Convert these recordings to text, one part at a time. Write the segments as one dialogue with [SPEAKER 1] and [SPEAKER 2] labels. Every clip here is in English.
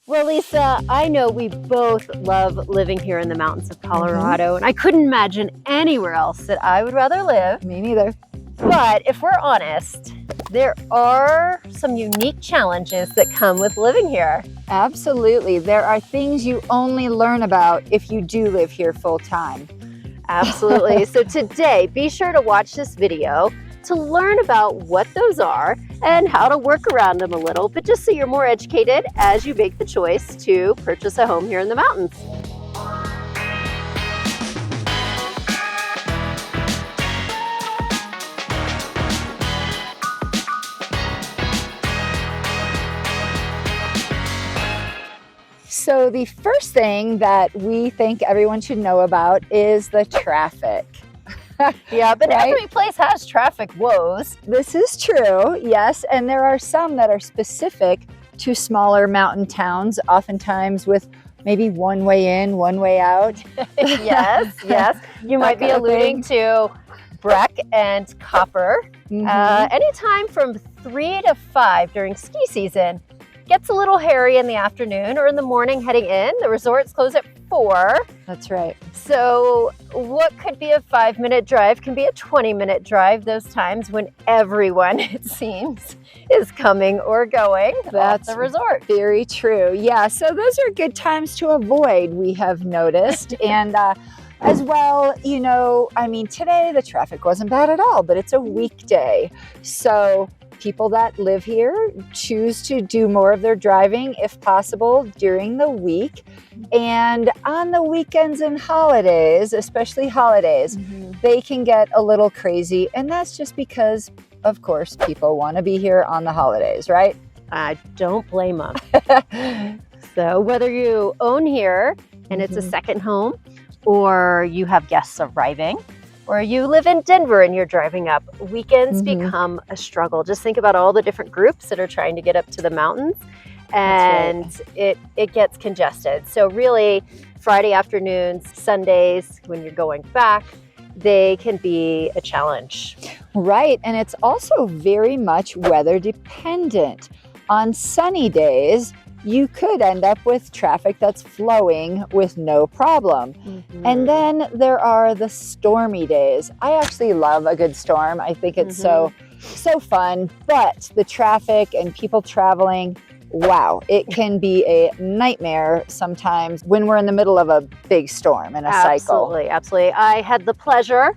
[SPEAKER 1] Well, Lisa, I know we both love living here in the mountains of Colorado, and I couldn't imagine anywhere else that I would rather live.
[SPEAKER 2] Me neither.
[SPEAKER 1] But if we're honest, there are some unique challenges that come with living here.
[SPEAKER 2] Absolutely. There are things you only learn about if you do live here full time.
[SPEAKER 1] Absolutely. So today, be sure to watch this video to learn about what those are and how to work around them a little, but just so you're more educated as you make the choice to purchase a home here in the mountains.
[SPEAKER 2] So the first thing that we think everyone should know about is the traffic.
[SPEAKER 1] Yeah, but
[SPEAKER 2] Right?
[SPEAKER 1] every place has traffic woes.
[SPEAKER 2] This is true, yes, and there are some that are specific to smaller mountain towns, oftentimes with maybe one way in, one way out.
[SPEAKER 1] Yes. You might be
[SPEAKER 2] kind of
[SPEAKER 1] alluding to Breck and Copper. Anytime from 3 to 5 during ski season. Gets a little hairy in the afternoon or in the morning heading in. The resorts close at 4.
[SPEAKER 2] That's right.
[SPEAKER 1] So what could be a 5-minute drive can be a 20-minute drive those times when everyone, it seems, is coming or going
[SPEAKER 2] That's
[SPEAKER 1] off the resort.
[SPEAKER 2] Very true. Yeah, so those are good times to avoid, we have noticed. And as well, today the traffic wasn't bad at all, but it's a weekday. So people that live here choose to do more of their driving, if possible, during the week. And on the weekends and holidays, especially holidays, they can get a little crazy. And that's just because, of course, people want to be here on the holidays, right?
[SPEAKER 1] I don't blame them. So whether you own here and it's a second home, or you have guests arriving, or you live in Denver and you're driving up, weekends become a struggle. Just think about all the different groups that are trying to get up to the mountains, and it gets congested. So really, Friday afternoons, Sundays, when you're going back, they can be a challenge.
[SPEAKER 2] Right, and it's also very much weather dependent. On sunny days, you could end up with traffic that's flowing with no problem. And then there are the stormy days. I actually love a good storm. I think it's so fun, but the traffic and people traveling, wow, it can be a nightmare sometimes when we're in the middle of a big storm and a cycle.
[SPEAKER 1] Absolutely. I had the pleasure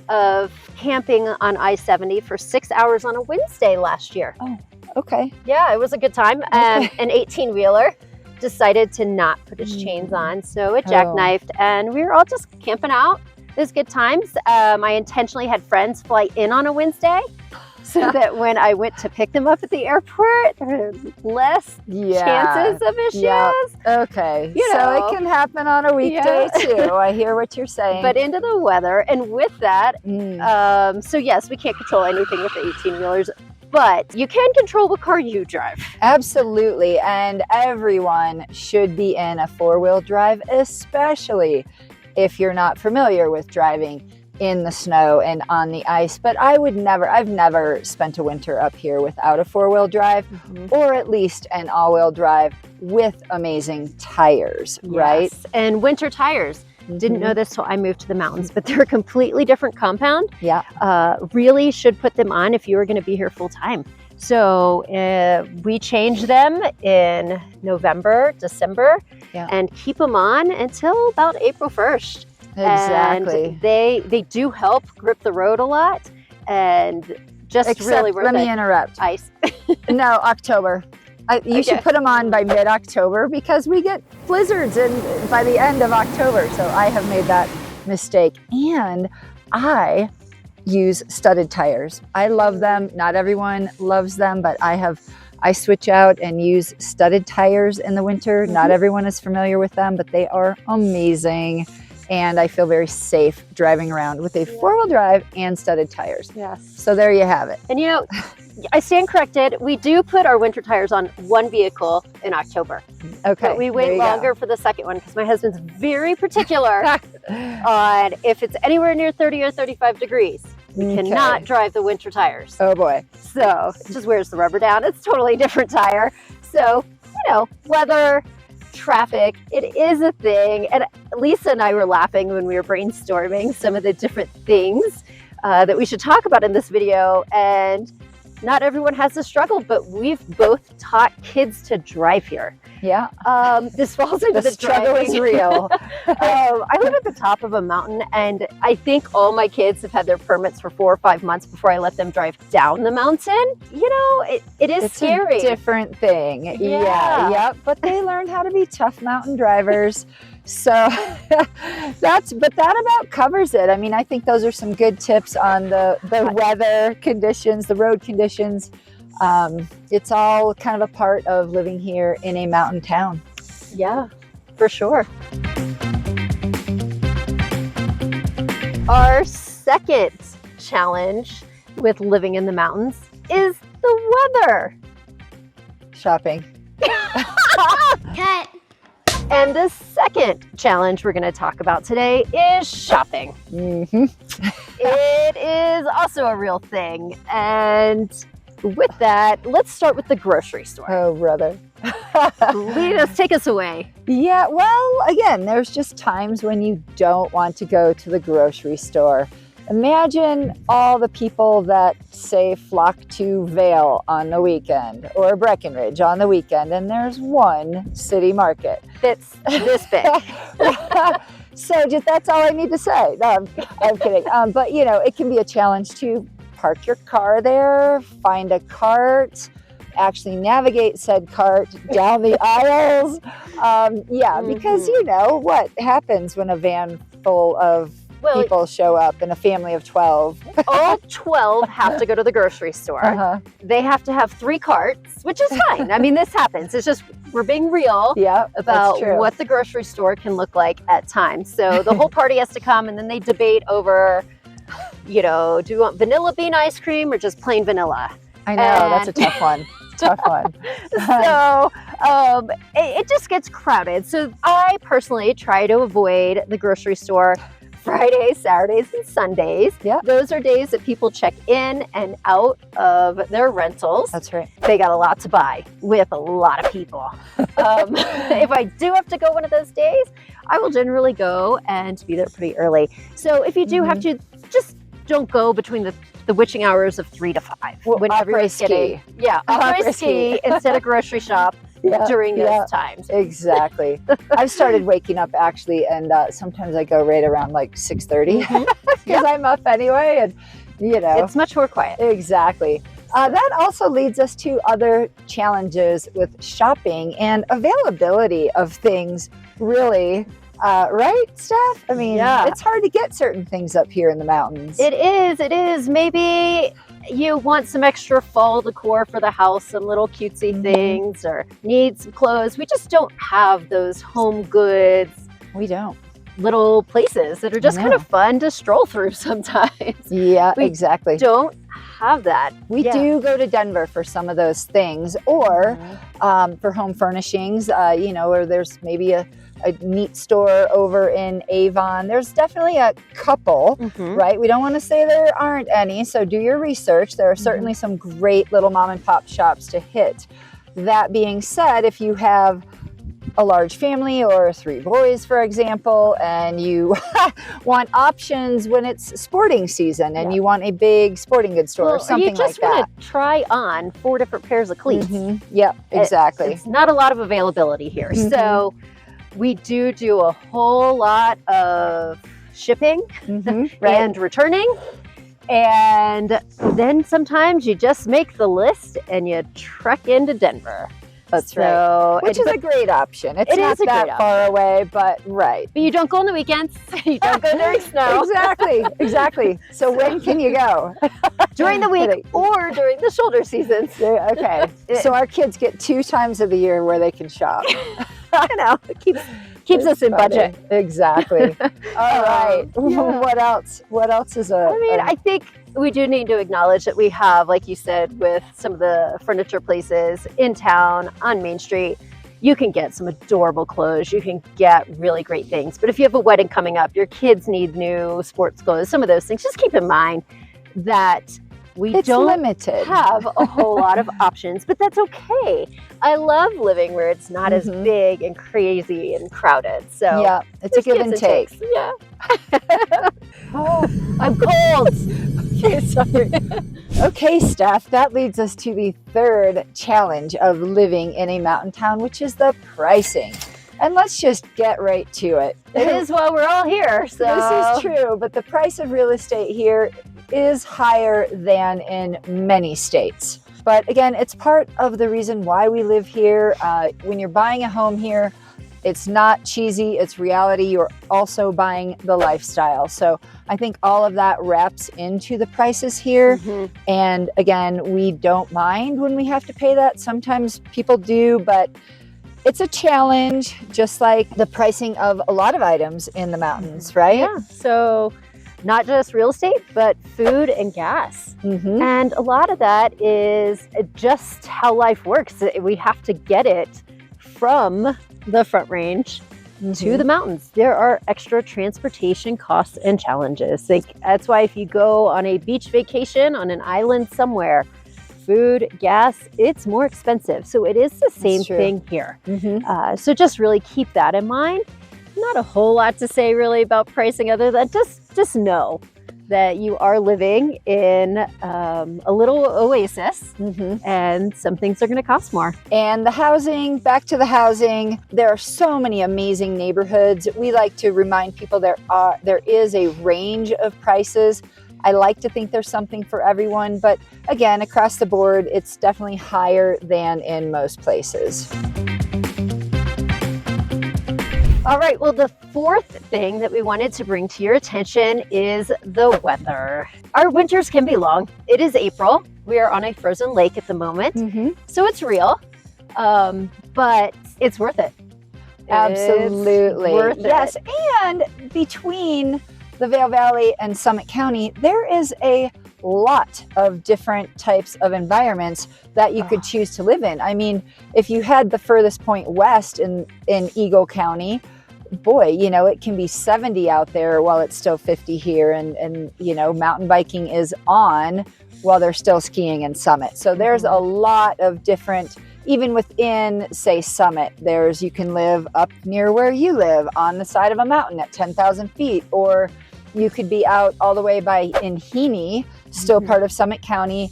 [SPEAKER 1] of camping on I-70 for 6 hours on a Wednesday last year.
[SPEAKER 2] Oh, okay.
[SPEAKER 1] Yeah, it was a good time. An 18-wheeler decided to not put its chains on, so it jackknifed, and we were all just camping out. It was good times. I intentionally had friends fly in on a Wednesday so that when I went to pick them up at the airport, there were less chances of issues.
[SPEAKER 2] Yeah. Okay. So it can happen on a weekday too. I hear what you're saying.
[SPEAKER 1] But into the weather, and with that, so yes, we can't control anything with the 18-wheelers, but you can control what car you drive.
[SPEAKER 2] Absolutely. And everyone should be in a four-wheel drive, especially if you're not familiar with driving in the snow and on the ice. But I've never spent a winter up here without a four-wheel drive, or at least an all-wheel drive with amazing tires, right?
[SPEAKER 1] And winter tires. Didn't know this till I moved to the mountains, but they're a completely different compound.
[SPEAKER 2] Yeah.
[SPEAKER 1] Really should put them on if you were going to be here full time. So we change them in November, December, and keep them on until about April 1st.
[SPEAKER 2] Exactly.
[SPEAKER 1] And they do help grip the road a lot, and just really worth
[SPEAKER 2] let me interrupt.
[SPEAKER 1] Ice.
[SPEAKER 2] No, October. You should put them on by mid-October because we get blizzards by the end of October. So I have made that mistake. And I use studded tires. I love them. Not everyone loves them, but I switch out and use studded tires in the winter. Not everyone is familiar with them, but they are amazing. And I feel very safe driving around with a four-wheel drive and studded tires.
[SPEAKER 1] Yes.
[SPEAKER 2] So there you have it.
[SPEAKER 1] And I stand corrected. We do put our winter tires on one vehicle in October.
[SPEAKER 2] Okay.
[SPEAKER 1] But we wait longer for the second one because my husband's very particular on if it's anywhere near 30 or 35 degrees. We cannot drive the winter tires.
[SPEAKER 2] Oh boy.
[SPEAKER 1] So it just wears the rubber down. It's a totally different tire. So weather, traffic, it is a thing. And Lisa and I were laughing when we were brainstorming some of the different things that we should talk about in this video. And not everyone has this struggle, but we've both taught kids to drive here.
[SPEAKER 2] Yeah.
[SPEAKER 1] This falls into
[SPEAKER 2] The
[SPEAKER 1] the
[SPEAKER 2] struggle
[SPEAKER 1] driving.
[SPEAKER 2] is real.
[SPEAKER 1] I live at the top of a mountain, and I think all my kids have had their permits for 4 or 5 months before I let them drive down the mountain. It is
[SPEAKER 2] It's
[SPEAKER 1] scary.
[SPEAKER 2] a different thing.
[SPEAKER 1] Yeah.
[SPEAKER 2] Yep. But they learn how to be tough mountain drivers. So that about covers it. I mean, I think those are some good tips on the weather conditions, the road conditions. It's all kind of a part of living here in a mountain town.
[SPEAKER 1] Yeah, for sure. Our second challenge with living in the mountains is the weather.
[SPEAKER 2] Shopping.
[SPEAKER 3] Cut.
[SPEAKER 1] And the second challenge we're going to talk about today is shopping.
[SPEAKER 2] Mm-hmm.
[SPEAKER 1] It is also a real thing. And with that, let's start with the grocery store.
[SPEAKER 2] Oh, brother.
[SPEAKER 1] Lead us, take us away.
[SPEAKER 2] Yeah, well, again, there's just times when you don't want to go to the grocery store. Imagine all the people that, say, flock to Vail on the weekend or Breckenridge on the weekend, and there's one city market.
[SPEAKER 1] That's this big.
[SPEAKER 2] So that's all I need to say. No, I'm kidding. But, it can be a challenge to park your car there, find a cart, actually navigate said cart down the aisles. Because what happens when a van full of people show up in a family of 12.
[SPEAKER 1] All 12 have to go to the grocery store.
[SPEAKER 2] Uh-huh.
[SPEAKER 1] They have to have 3 carts, which is fine. I mean, this happens. It's just we're being real about what the grocery store can look like at times. So the whole party has to come, and then they debate over, do you want vanilla bean ice cream or just plain vanilla?
[SPEAKER 2] I know, that's a tough one. Tough one.
[SPEAKER 1] So it just gets crowded. So I personally try to avoid the grocery store Fridays, Saturdays, and Sundays.
[SPEAKER 2] Yeah.
[SPEAKER 1] Those are days that people check in and out of their rentals.
[SPEAKER 2] That's right.
[SPEAKER 1] They got a lot to buy with a lot of people. If I do have to go one of those days, I will generally go and be there pretty early. So if you do have to, just don't go between the witching hours of 3 to 5. When everyone's getting ski instead of grocery shop. During those times.
[SPEAKER 2] Exactly. I've started waking up actually, and sometimes I go right around like 6:30 because I'm up anyway, and
[SPEAKER 1] it's much more quiet.
[SPEAKER 2] Exactly. That also leads us to other challenges with shopping and availability of things. Really, right, Steph? I mean, it's hard to get certain things up here in the mountains.
[SPEAKER 1] It is. Maybe you want some extra fall decor for the house, some little cutesy things, or need some clothes. We just don't have those home goods.
[SPEAKER 2] We don't.
[SPEAKER 1] Little places that are just kind of fun to stroll through sometimes.
[SPEAKER 2] Yeah,
[SPEAKER 1] we
[SPEAKER 2] exactly.
[SPEAKER 1] Don't have that.
[SPEAKER 2] We do go to Denver for some of those things, or for home furnishings, or there's maybe a neat store over in Avon. There's definitely a couple, right? We don't want to say there aren't any, so do your research. There are certainly some great little mom and pop shops to hit. That being said, if you have a large family or 3 boys, for example, and you want options when it's sporting season and you want a big sporting goods store or something like that. You just want
[SPEAKER 1] to try on 4 different pairs of cleats.
[SPEAKER 2] Yeah, exactly.
[SPEAKER 1] It's not a lot of availability here. So we do a whole lot of shipping and returning. And then sometimes you just make the list and you trek into Denver.
[SPEAKER 2] That's right. Which is a great option. It's not that far away, but
[SPEAKER 1] But you don't go on the weekends. You don't go during snow.
[SPEAKER 2] Exactly. So when can you go?
[SPEAKER 1] During the week or during the shoulder seasons.
[SPEAKER 2] Okay. So our kids get 2 times of the year where they can shop.
[SPEAKER 1] I know. It keeps us in budget.
[SPEAKER 2] Exactly. All right. What else? What else is
[SPEAKER 1] I think we do need to acknowledge that we have, like you said, with some of the furniture places in town on Main Street, you can get some adorable clothes. You can get really great things. But if you have a wedding coming up, your kids need new sports clothes, some of those things, just keep in mind that We
[SPEAKER 2] It's
[SPEAKER 1] don't
[SPEAKER 2] limited.
[SPEAKER 1] have a whole lot of options, but that's okay. I love living where it's not as big and crazy and crowded. So
[SPEAKER 2] Yeah, it's a give and take.
[SPEAKER 1] takes. Yeah. Oh, I'm cold. Okay, sorry.
[SPEAKER 2] Okay, Steph, that leads us to the third challenge of living in a mountain town, which is the pricing. And let's just get right to it.
[SPEAKER 1] It is while we're all here. So
[SPEAKER 2] This is true, but the price of real estate here is higher than in many states. But again, it's part of the reason why we live here. When you're buying a home here, it's not cheesy, it's reality. You're also buying the lifestyle. So I think all of that wraps into the prices here. And again, we don't mind when we have to pay that. Sometimes people do, but it's a challenge, just like the pricing of a lot of items in the mountains, right?
[SPEAKER 1] Yeah. So not just real estate, but food and gas. And a lot of that is just how life works. We have to get it from the Front Range to the mountains. There are extra transportation costs and challenges. That's why if you go on a beach vacation on an island somewhere, food, gas, it's more expensive. So it is the same thing here. So just really keep that in mind. Not a whole lot to say really about pricing other than just know that you are living in a little oasis and some things are going to cost more.
[SPEAKER 2] And the housing, back to the housing, there are so many amazing neighborhoods. We like to remind people there is a range of prices. I like to think there's something for everyone, but again, across the board, it's definitely higher than in most places.
[SPEAKER 1] All right, well, the fourth thing that we wanted to bring to your attention is the weather. Our winters can be long. It is April. We are on a frozen lake at the moment, so it's real, but it's worth it.
[SPEAKER 2] Absolutely.
[SPEAKER 1] It's worth
[SPEAKER 2] yes,
[SPEAKER 1] it.
[SPEAKER 2] And between the Vail Valley and Summit County, there is a lot of different types of environments that you could choose to live in. I mean, if you had the furthest point west in Eagle County, boy, you know, it can be 70 out there while it's still 50 here. And you know, mountain biking is on while they're still skiing in Summit. So there's a lot of different, even within, say, Summit, you can live up near where you live on the side of a mountain at 10,000 feet, or you could be out all the way in Heaney, still part of Summit County,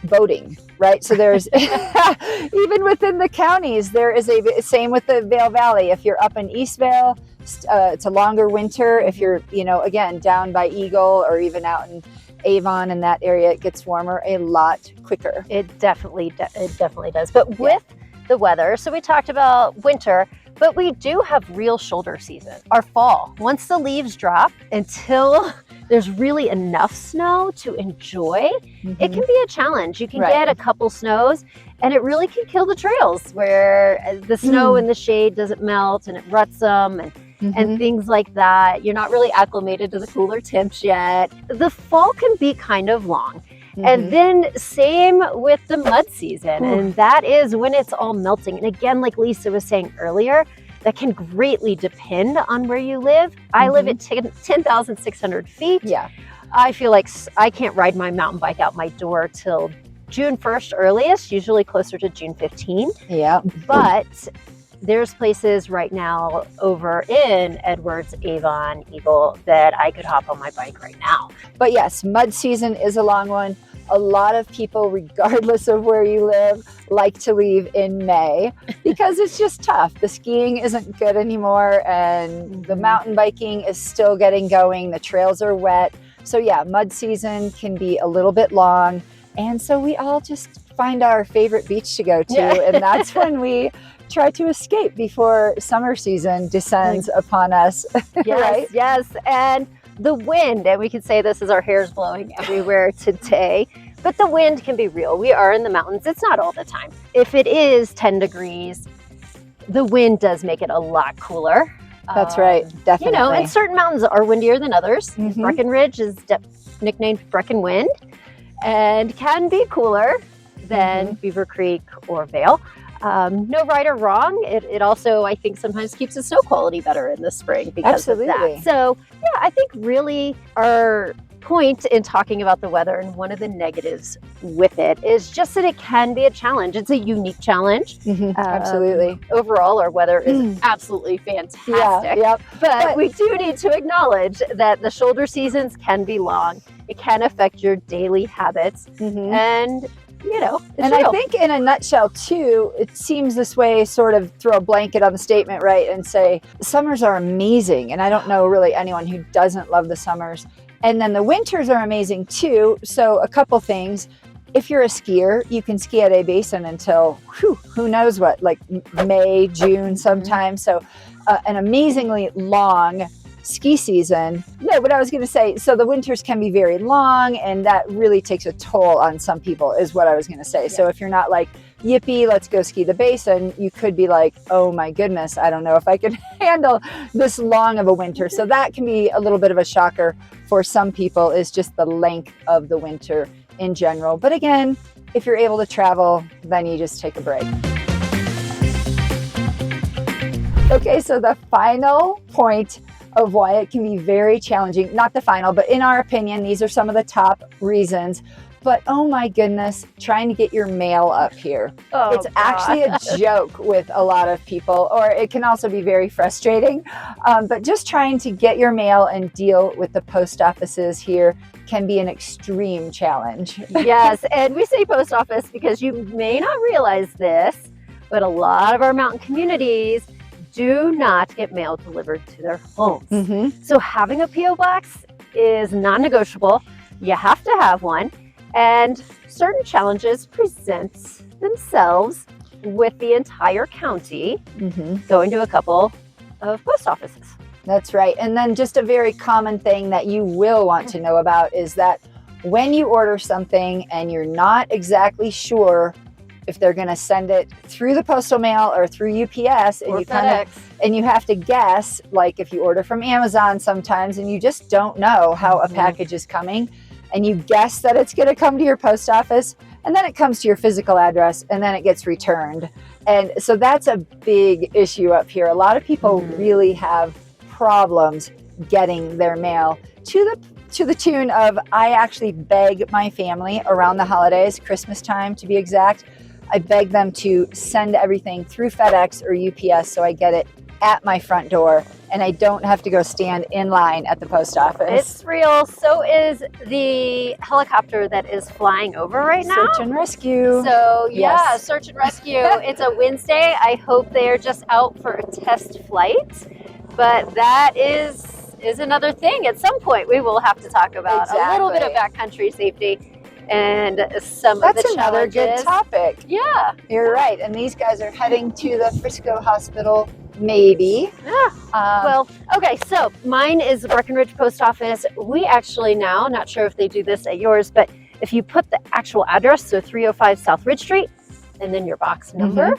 [SPEAKER 2] boating, right? So there's, even within the counties, there is same with the Vail Valley. If you're up in East Vail, it's a longer winter. If you're, you know, again, down by Eagle or even out in Avon in that area, it gets warmer a lot quicker.
[SPEAKER 1] It definitely does. But with the weather, so we talked about winter, but we do have real shoulder season, our fall. Once the leaves drop, until there's really enough snow to enjoy, it can be a challenge. You can get a couple snows and it really can kill the trails where the snow in the shade doesn't melt and it ruts them and things like that. You're not really acclimated to the cooler temps yet. The fall can be kind of long. And then same with the mud season, and that is when it's all melting. And again, like Lisa was saying earlier, that can greatly depend on where you live. I live at 10,600 feet.
[SPEAKER 2] Yeah.
[SPEAKER 1] I feel like I can't ride my mountain bike out my door till June 1st earliest, usually closer to June 15.
[SPEAKER 2] Yeah.
[SPEAKER 1] But there's places right now over in Edwards, Avon, Eagle that I could hop on my bike right now.
[SPEAKER 2] But yes, mud season is a long one. A lot of people, regardless of where you live, like to leave in May because it's just tough. The skiing isn't good anymore and the mountain biking is still getting going. The trails are wet. So yeah, mud season can be a little bit long. And so we all just find our favorite beach to go to. And that's when we try to escape before summer season descends upon us.
[SPEAKER 1] Yes,
[SPEAKER 2] right?
[SPEAKER 1] Yes. And the wind, and we could say this as our hair's blowing everywhere today, but the wind can be real. We are in the mountains. It's not all the time. If it is 10 degrees, the wind does make it a lot cooler.
[SPEAKER 2] That's right. Definitely.
[SPEAKER 1] You know, and certain mountains are windier than others. Breckenridge is nicknamed Brecken Wind and can be cooler than Beaver Creek or Vail. No right or wrong. It also, I think, sometimes keeps the snow quality better in the spring because of that. So, yeah, I think really our point in talking about the weather and one of the negatives with it is just that it can be a challenge. It's a unique challenge.
[SPEAKER 2] Absolutely.
[SPEAKER 1] Overall, our weather is absolutely fantastic.
[SPEAKER 2] Yep.
[SPEAKER 1] But we do need to acknowledge that the shoulder seasons can be long. It can affect your daily habits. And
[SPEAKER 2] and I think in a nutshell too, it seems this way, sort of throw a blanket on the statement, right, and say summers are amazing. And I don't know really anyone who doesn't love the summers. And then the winters are amazing too. So a couple things. If you're a skier, you can ski at a basin until who knows what, like May, June sometimes. So an amazingly long ski season. No, but I was going to say, so the winters can be very long, and that really takes a toll on some people, is what I was going to say. Yeah. So if you're not like, yippee, let's go ski the basin, you could be like, oh my goodness, I don't know if I can handle this long of a winter. So that can be a little bit of a shocker for some people, is just the length of the winter in general. But again, if you're able to travel, then you just take a break. Okay, so the final point of why it can be very challenging, not the final, but in our opinion, these are some of the top reasons. But oh my goodness, trying to get your mail up here. It's actually a joke with a lot of people, or it can also be very frustrating. But just trying to get your mail and deal with the post offices here can be an extreme challenge.
[SPEAKER 1] Yes, and we say post office because you may not realize this, but a lot of our mountain communities do not get mail delivered to their homes. So having a P.O. box is non-negotiable. You have to have one. And certain challenges present themselves with the entire county going to a couple of post offices.
[SPEAKER 2] That's right. And then just a very common thing that you will want to know about is that when you order something and you're not exactly sure if they're going to send it through the postal mail or through UPS, and you have to guess, like if you order from Amazon sometimes and you just don't know how a package is coming, and you guess that it's going to come to your post office, and then it comes to your physical address, and then it gets returned. And so that's a big issue up here. A lot of people really have problems getting their mail to the tune of, I actually beg my family around the holidays, Christmas time to be exact, I beg them to send everything through FedEx or UPS so I get it at my front door and I don't have to go stand in line at the post office.
[SPEAKER 1] It's real. So is the helicopter that is flying over right now.
[SPEAKER 2] Search and rescue.
[SPEAKER 1] So yeah, search and rescue. It's a Wednesday. I hope they're just out for a test flight. But that is another thing. At some point, we will have to talk about a little bit of backcountry safety and some of the challenges. That's another good
[SPEAKER 2] topic.
[SPEAKER 1] Yeah.
[SPEAKER 2] You're right. And these guys are heading to the Frisco Hospital, maybe.
[SPEAKER 1] Well, okay, so mine is the Breckenridge Post Office. We actually now, not sure if they do this at yours, but if you put the actual address, so 305 South Ridge Street, and then your box number,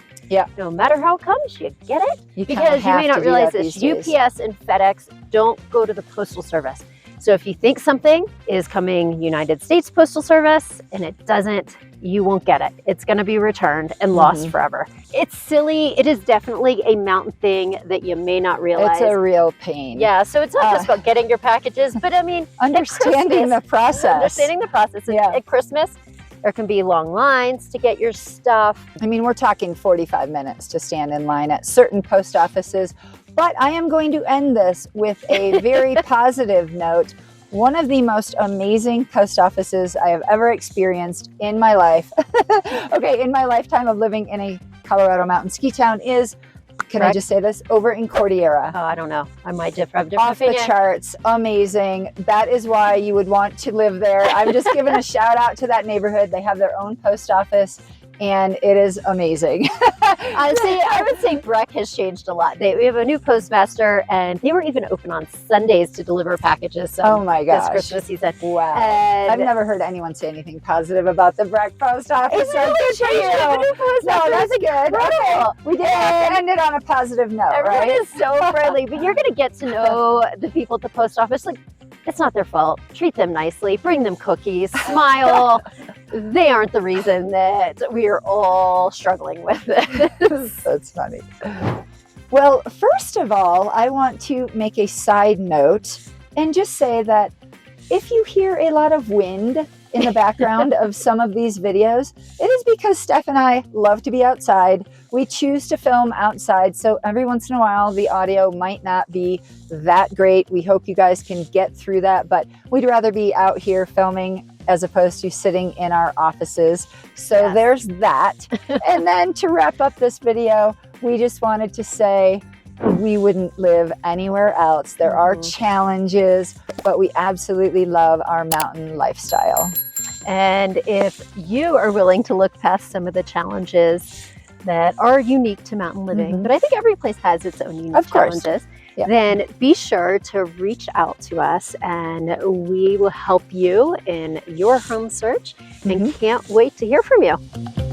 [SPEAKER 1] no matter how it comes, you get it. Because you may not realize this, UPS and FedEx don't go to the Postal Service. So if you think something is coming United States Postal Service and it doesn't, you won't get it. It's going to be returned and lost forever. It's silly. It is definitely a mountain thing that you may not realize.
[SPEAKER 2] It's a real pain.
[SPEAKER 1] Yeah, so it's not just about getting your packages, but I mean,
[SPEAKER 2] understanding the process.
[SPEAKER 1] Understanding the process. At Christmas, there can be long lines to get your stuff.
[SPEAKER 2] I mean, we're talking 45 minutes to stand in line at certain post offices. But I am going to end this with a very positive note. One of the most amazing post offices I have ever experienced in my life, in my lifetime of living in a Colorado mountain ski town is, can I just say this, over in Cordillera.
[SPEAKER 1] Oh, I don't know. I might have different
[SPEAKER 2] Off
[SPEAKER 1] opinion.
[SPEAKER 2] The charts, amazing. That is why you would want to live there. I'm just giving a shout out to that neighborhood. They have their own post office. And it is amazing.
[SPEAKER 1] Honestly, I would say Breck has changed a lot. We have a new postmaster, and they were even open on Sundays to deliver packages.
[SPEAKER 2] Oh my gosh.
[SPEAKER 1] This Christmas season.
[SPEAKER 2] Wow. And I've never heard anyone say anything positive about the Breck post office.
[SPEAKER 1] It's really
[SPEAKER 2] No, that's good. Okay. We did have to end it on a positive note,
[SPEAKER 1] Everyone is so friendly, but you're going to get to know the people at the post office. Like, it's not their fault. Treat them nicely. Bring them cookies. Smile. They aren't the reason that we are all struggling with this.
[SPEAKER 2] That's funny. Well, first of all, I want to make a side note and just say that if you hear a lot of wind in the background of some of these videos, it is because Steph and I love to be outside. We choose to film outside, so every once in a while the audio might not be that great. We hope you guys can get through that, but we'd rather be out here filming as opposed to sitting in our offices. So there's that. And then to wrap up this video, we just wanted to say we wouldn't live anywhere else. There are challenges, but we absolutely love our mountain lifestyle.
[SPEAKER 1] And if you are willing to look past some of the challenges that are unique to mountain living, but I think every place has its own unique challenges, then be sure to reach out to us and we will help you in your home search and can't wait to hear from you.